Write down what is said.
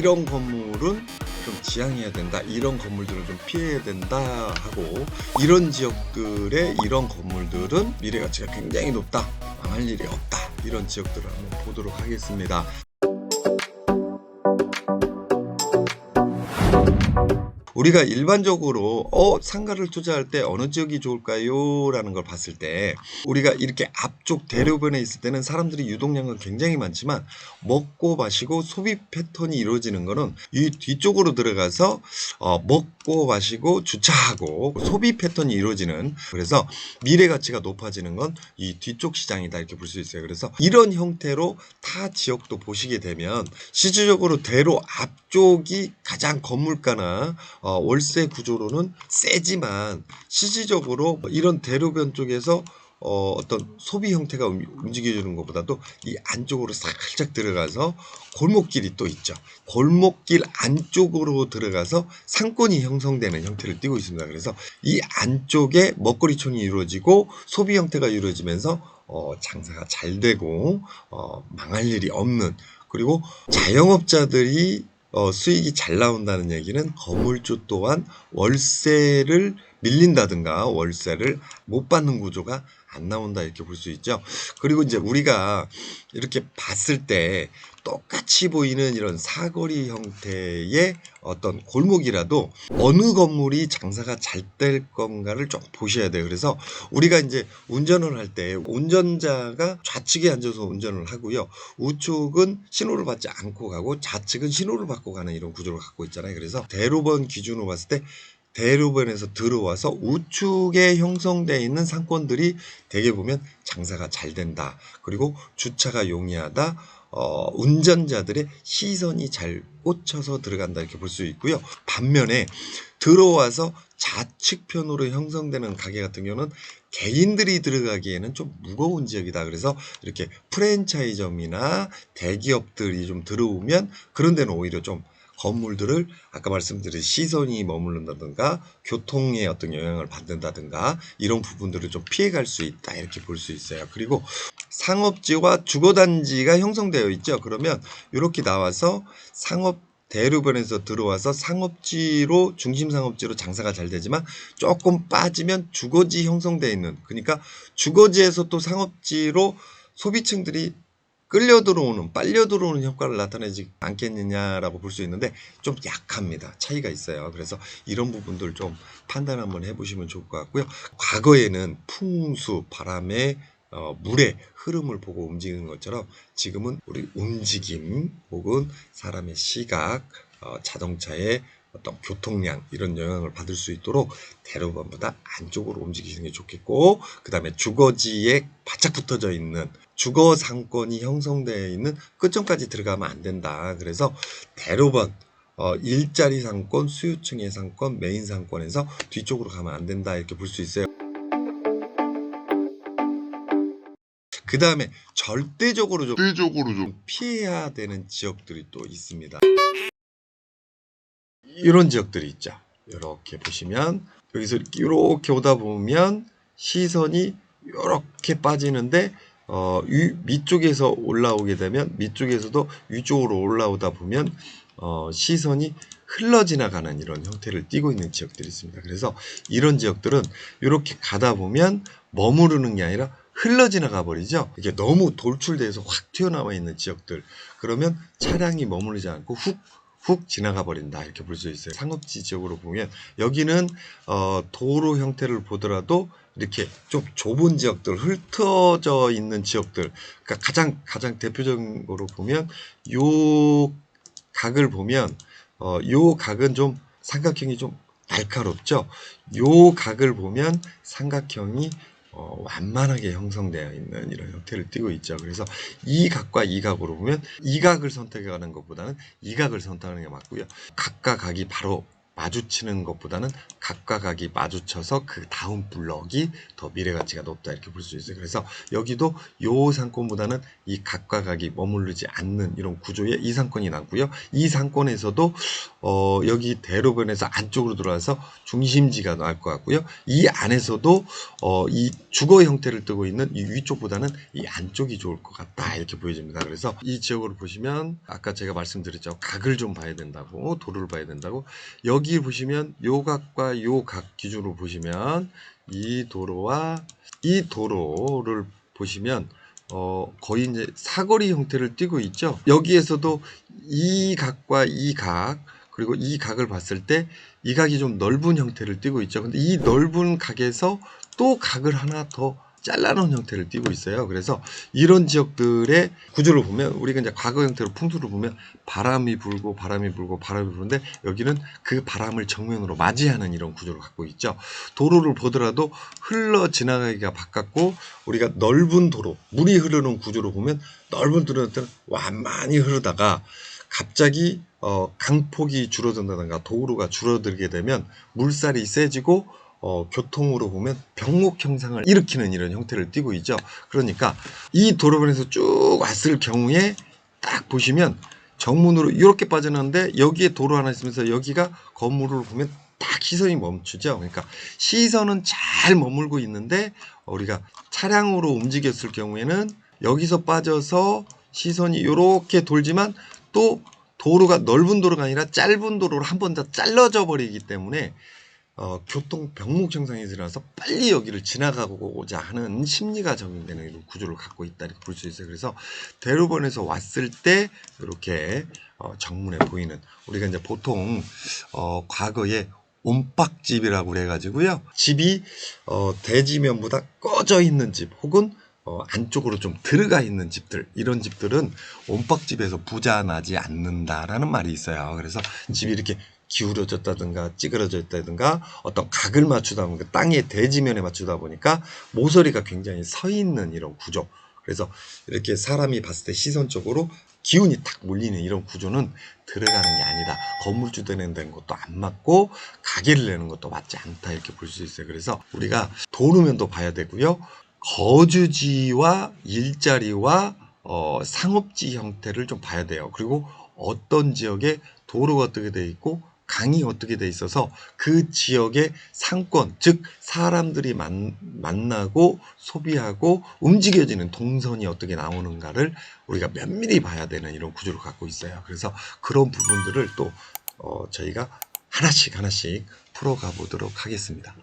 이런 건물은 좀 지양해야 된다, 이런 건물들은 좀 피해야 된다 하고, 이런 지역들의 이런 건물들은 미래 가치가 굉장히 높다, 망할 일이 없다, 이런 지역들을 한번 보도록 하겠습니다. 우리가 일반적으로 상가를 투자할 때 어느 지역이 좋을까요? 라는 걸 봤을 때, 우리가 이렇게 앞쪽 대로변에 있을 때는 사람들이 유동량은 굉장히 많지만 먹고 마시고 소비 패턴이 이루어지는 거는 이 뒤쪽으로 들어가서 먹고 마시고 주차하고 소비 패턴이 이루어지는, 그래서 미래 가치가 높아지는 건 이 뒤쪽 시장이다, 이렇게 볼 수 있어요. 그래서 이런 형태로 타 지역도 보시게 되면 실질적으로 대로 앞쪽이 가장 건물가나 월세 구조로는 세지만, 실질적으로 이런 대로변 쪽에서 어떤 소비 형태가 움직여주는 것보다도 이 안쪽으로 살짝 들어가서 골목길이 또 있죠. 골목길 안쪽으로 들어가서 상권이 형성되는 형태를 띠고 있습니다. 그래서 이 안쪽에 먹거리촌이 이루어지고 소비 형태가 이루어지면서 장사가 잘 되고 망할 일이 없는, 그리고 자영업자들이 수익이 잘 나온다는 얘기는 건물주 또한 월세를 밀린다든가 월세를 못 받는 구조가 안 나온다, 이렇게 볼 수 있죠. 그리고 이제 우리가 이렇게 봤을 때 똑같이 보이는 이런 사거리 형태의 어떤 골목이라도 어느 건물이 장사가 잘 될 건가를 좀 보셔야 돼요. 그래서 우리가 이제 운전을 할 때 운전자가 좌측에 앉아서 운전을 하고요, 우측은 신호를 받지 않고 가고 좌측은 신호를 받고 가는 이런 구조를 갖고 있잖아요. 그래서 대로변 기준으로 봤을 때 대로변에서 들어와서 우측에 형성되어 있는 상권들이 대개 보면 장사가 잘 된다, 그리고 주차가 용이하다, 운전자들의 시선이 잘 꽂혀서 들어간다, 이렇게 볼 수 있고요. 반면에 들어와서 좌측편으로 형성되는 가게 같은 경우는 개인들이 들어가기에는 좀 무거운 지역이다. 그래서 이렇게 프랜차이점이나 대기업들이 좀 들어오면 그런 데는 오히려 좀 건물들을 아까 말씀드린 시선이 머무른다든가 교통에 어떤 영향을 받는다든가 이런 부분들을 좀 피해갈 수 있다, 이렇게 볼 수 있어요. 그리고 상업지와 주거단지가 형성되어 있죠. 그러면 이렇게 나와서 상업 대로변에서 들어와서 상업지로, 중심상업지로 장사가 잘 되지만 조금 빠지면 주거지 형성되어 있는, 그러니까 주거지에서 또 상업지로 소비층들이 끌려 들어오는, 빨려 들어오는 효과를 나타내지 않겠느냐라고 볼 수 있는데 좀 약합니다. 차이가 있어요. 그래서 이런 부분들 좀 판단 한번 해보시면 좋을 것 같고요. 과거에는 풍수, 바람의 물의 흐름을 보고 움직이는 것처럼 지금은 우리 움직임 혹은 사람의 시각, 자동차의 어떤 교통량, 이런 영향을 받을 수 있도록 대로변보다 안쪽으로 움직이시는 게 좋겠고, 그 다음에 주거지에 바짝 붙어져 있는 주거 상권이 형성되어 있는 끝점까지 들어가면 안 된다. 그래서 대로변, 일자리 상권, 수요층의 상권, 메인 상권에서 뒤쪽으로 가면 안 된다, 이렇게 볼 수 있어요. 그 다음에 절대적으로 좀 피해야 되는 지역들이 또 있습니다. 이런 지역들이 있죠. 이렇게 보시면 여기서 이렇게 오다 보면 시선이 이렇게 빠지는데 밑쪽에서 올라오게 되면 밑쪽에서도 위쪽으로 올라오다 보면 시선이 흘러 지나가는 이런 형태를 띠고 있는 지역들이 있습니다. 그래서 이런 지역들은 이렇게 가다 보면 머무르는 게 아니라 흘러 지나가 버리죠. 이게 너무 돌출돼서 확 튀어나와 있는 지역들, 그러면 차량이 머무르지 않고 훅 지나가 버린다, 이렇게 볼 수 있어요. 상업지 지역으로 보면 여기는 도로 형태를 보더라도 이렇게 좀 좁은 지역들, 흩어져 있는 지역들, 그러니까 가장 대표적으로 보면 요 각을 보면 요 각은 좀 삼각형이 좀 날카롭죠. 요 각을 보면 삼각형이 완만하게 형성되어 있는 이런 형태를 띠고 있죠. 그래서 이 각과 이 각으로 보면 이 각을 선택하는 것보다는 이 각을 선택하는 게 맞고요. 각과 각이 바로 마주치는 것보다는 각과 각이 마주쳐서 그 다음 블럭이 더 미래 가치가 높다, 이렇게 볼 수 있어요. 그래서 여기도 요 상권보다는 이 각과 각이 머무르지 않는 이런 구조의 이 상권이 나고요. 이 상권에서도 여기 대로변에서 안쪽으로 들어와서 중심지가 나올 것 같고요. 이 안에서도 이 주거 형태를 띠고 있는 이 위쪽보다는 이 안쪽이 좋을 것 같다 이렇게 보여집니다. 그래서 이 지역으로 보시면 아까 제가 말씀드렸죠. 각을 좀 봐야 된다고, 도로를 봐야 된다고. 여기 보시면 요 각과 요 각 기준으로 보시면 이 도로와 이 도로를 보시면 거의 이제 사거리 형태를 띠고 있죠. 여기에서도 이 각과 이 각, 그리고 이 각을 봤을 때 이 각이 좀 넓은 형태를 띠고 있죠. 근데 이 넓은 각에서 또 각을 하나 더 잘라놓은 형태를 띠고 있어요. 그래서 이런 지역들의 구조를 보면 우리가 이제 과거 형태로 풍수를 보면 바람이 불고 바람이 불고 바람이 부는데 여기는 그 바람을 정면으로 맞이하는 이런 구조를 갖고 있죠. 도로를 보더라도 흘러 지나가기가 바빴고 우리가 넓은 도로, 물이 흐르는 구조로 보면 넓은 도로는 완만히 흐르다가 갑자기 강폭이 줄어든다든가 도로가 줄어들게 되면 물살이 세지고 교통으로 보면 병목 형상을 일으키는 이런 형태를 띠고 있죠. 그러니까 이 도로변에서 쭉 왔을 경우에 딱 보시면 정문으로 이렇게 빠져나는데 여기에 도로 하나 있으면서 여기가 건물을 보면 딱 시선이 멈추죠. 그러니까 시선은 잘 머물고 있는데 우리가 차량으로 움직였을 경우에는 여기서 빠져서 시선이 이렇게 돌지만 또 도로가 넓은 도로가 아니라 짧은 도로로 한 번 더 잘라져 버리기 때문에 교통 병목 형상이 일어나서 빨리 여기를 지나가고자 하는 심리가 적용되는 이런 구조를 갖고 있다 이렇게 볼 수 있어요. 그래서 대로변에서 왔을 때 이렇게 정문에 보이는 우리가 이제 보통 과거에 옴박집이라고 그래가지고요. 집이 대지면보다 꺼져 있는 집 혹은 안쪽으로 좀 들어가 있는 집들, 이런 집들은 옴박집에서 부자 나지 않는다라는 말이 있어요. 그래서 집이 이렇게 기울어졌다든가 찌그러졌다든가 어떤 각을 맞추다 보니까 땅의 대지면에 맞추다 보니까 모서리가 굉장히 서 있는 이런 구조. 그래서 이렇게 사람이 봤을 때 시선적으로 기운이 탁 몰리는 이런 구조는 들어가는 게 아니다. 건물주도 내는 것도 안 맞고 가게를 내는 것도 맞지 않다 이렇게 볼 수 있어요. 그래서 우리가 도로면도 봐야 되고요. 거주지와 일자리와 상업지 형태를 좀 봐야 돼요. 그리고 어떤 지역에 도로가 어떻게 돼 있고 강이 어떻게 돼 있어서 그 지역의 상권, 즉 사람들이 만나고 소비하고 움직여지는 동선이 어떻게 나오는가를 우리가 면밀히 봐야 되는 이런 구조를 갖고 있어요. 그래서 그런 부분들을 또 저희가 하나씩 풀어가 보도록 하겠습니다.